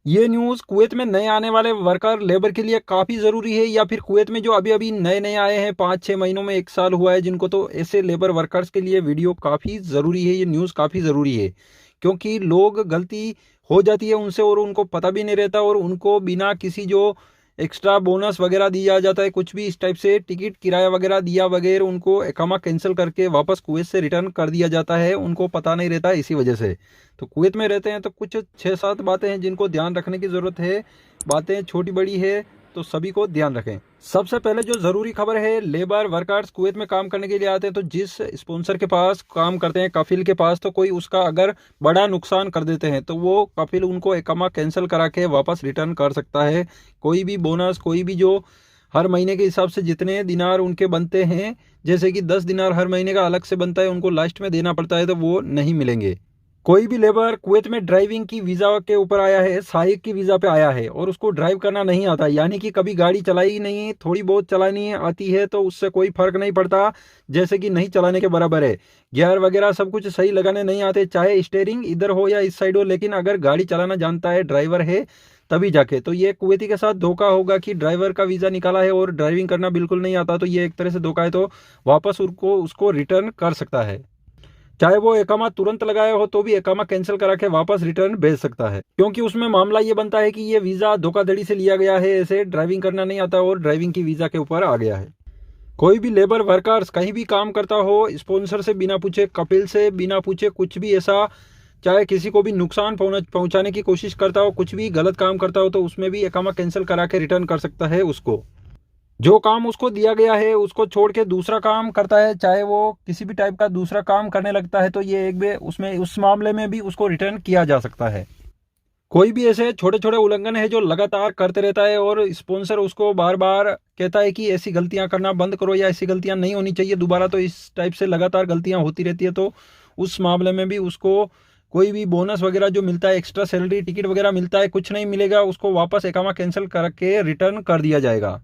ये news Kuwait में नए आने वाले वर्कर लेबर के लिए काफ़ी ज़रूरी है, या फिर कुवैत में जो अभी अभी नए नए आए हैं 5-6 महीनों में 1 साल हुआ है जिनको, तो ऐसे लेबर वर्कर्स के लिए वीडियो काफ़ी ज़रूरी है, ये न्यूज़ काफ़ी ज़रूरी है। क्योंकि लोग गलती हो जाती है उनसे और उनको पता भी नहीं रहता, और उनको बिना किसी जो एक्स्ट्रा बोनस वगैरह दिया जाता है, कुछ भी इस टाइप से टिकट किराया वगैरह दिया बगैर उनको इकामा कैंसिल करके वापस कुवैत से रिटर्न कर दिया जाता है, उनको पता नहीं रहता इसी वजह से। तो कुवैत में रहते हैं तो कुछ 6-7 बातें हैं जिनको ध्यान रखने की ज़रूरत है। बातें छोटी बड़ी है तो सभी को ध्यान रखें। सबसे पहले जो ज़रूरी खबर है, लेबर वर्कर्स कुवैत में काम करने के लिए आते हैं तो जिस स्पॉन्सर के पास काम करते हैं, कफिल के पास, तो कोई उसका अगर बड़ा नुकसान कर देते हैं तो वो कफिल उनको इकामा कैंसिल करा के वापस रिटर्न कर सकता है। कोई भी बोनस, कोई भी जो हर महीने के हिसाब से जितने दिनार उनके बनते हैं, जैसे कि 10 दिनार हर महीने का अलग से बनता है, उनको लास्ट में देना पड़ता है, तो वो नहीं मिलेंगे। कोई भी लेबर कुवैत में ड्राइविंग की वीज़ा के ऊपर आया है, सहायक की वीज़ा पे आया है और उसको ड्राइव करना नहीं आता, यानी कि कभी गाड़ी चलाई ही नहीं, थोड़ी बहुत चलानी आती है तो उससे कोई फर्क नहीं पड़ता, जैसे कि नहीं चलाने के बराबर है। गियर वगैरह सब कुछ सही लगाने नहीं आते, चाहे स्टेयरिंग इधर हो या इस साइड हो, लेकिन अगर गाड़ी चलाना जानता है, ड्राइवर है, तभी जाके। तो ये कुवैती के साथ धोखा होगा कि ड्राइवर का वीज़ा निकाला है और ड्राइविंग करना बिल्कुल नहीं आता, तो ये एक तरह से धोखा है। तो वापस उसको रिटर्न कर सकता है, चाहे वो एकामा तुरंत लगाया हो तो भी एकामा कैंसिल करा के वापस रिटर्न भेज सकता है, क्योंकि उसमें मामला ये बनता है कि ये वीज़ा धोखाधड़ी से लिया गया है, ऐसे ड्राइविंग करना नहीं आता और ड्राइविंग की वीज़ा के ऊपर आ गया है। कोई भी लेबर वर्कर्स कहीं भी काम करता हो, स्पॉन्सर से बिना पूछे, कपिल से बिना पूछे, कुछ भी ऐसा, चाहे किसी को भी नुकसान पहुंचाने की कोशिश करता हो, कुछ भी गलत काम करता हो, तो उसमें भी एकामा कैंसिल करा के रिटर्न कर सकता है उसको। जो काम उसको दिया गया है उसको छोड़ के दूसरा काम करता है, चाहे वो किसी भी टाइप का दूसरा काम करने लगता है, तो ये एक बे उसमें उस मामले में भी उसको रिटर्न किया जा सकता है। कोई भी ऐसे छोटे छोटे उल्लंघन है जो लगातार करते रहता है और स्पॉन्सर उसको बार बार कहता है कि ऐसी गलतियां करना बंद करो या ऐसी गलतियां नहीं होनी चाहिए दोबारा, तो इस टाइप से लगातार गलतियां होती रहती है, तो उस मामले में भी उसको कोई भी बोनस वगैरह जो मिलता है, एक्स्ट्रा सैलरी, टिकट वगैरह मिलता है, कुछ नहीं मिलेगा, उसको वापस एकामा कैंसिल करके रिटर्न कर दिया जाएगा।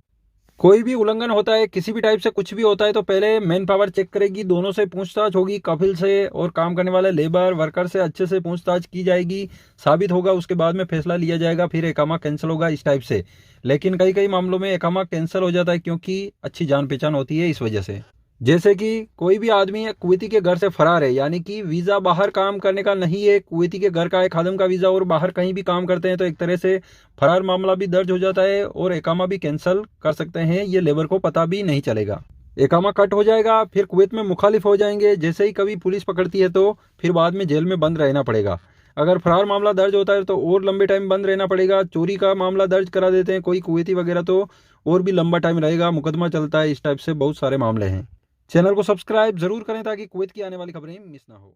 कोई भी उल्लंघन होता है, किसी भी टाइप से कुछ भी होता है, तो पहले मैन पावर चेक करेगी, दोनों से पूछताछ होगी, कफिल से और काम करने वाले लेबर वर्कर से अच्छे से पूछताछ की जाएगी, साबित होगा उसके बाद में फैसला लिया जाएगा, फिर एकामा कैंसिल होगा इस टाइप से। लेकिन कई कई मामलों में एकामा कैंसिल हो जाता है क्योंकि अच्छी जान पहचान होती है इस वजह से। जैसे कि कोई भी आदमी कुवैती के घर से फरार है, यानी कि वीज़ा बाहर काम करने का नहीं है, कुवैती के घर का है, खादम का वीज़ा, और बाहर कहीं भी काम करते हैं, तो एक तरह से फरार मामला भी दर्ज हो जाता है और एकामा भी कैंसिल कर सकते हैं, ये लेबर को पता भी नहीं चलेगा। एकामा कट हो जाएगा, फिर कुवैत में मुखालिफ हो जाएंगे, जैसे ही कभी पुलिस पकड़ती है तो फिर बाद में जेल में बंद रहना पड़ेगा। अगर फरार मामला दर्ज होता है तो और लंबे टाइम बंद रहना पड़ेगा। चोरी का मामला दर्ज करा देते हैं कोई कुवैती वगैरह तो और भी लंबा टाइम रहेगा, मुकदमा चलता है, इस टाइप से बहुत सारे मामले हैं। चैनल को सब्सक्राइब जरूर करें ताकि कुवैत की आने वाली खबरें मिस ना हो।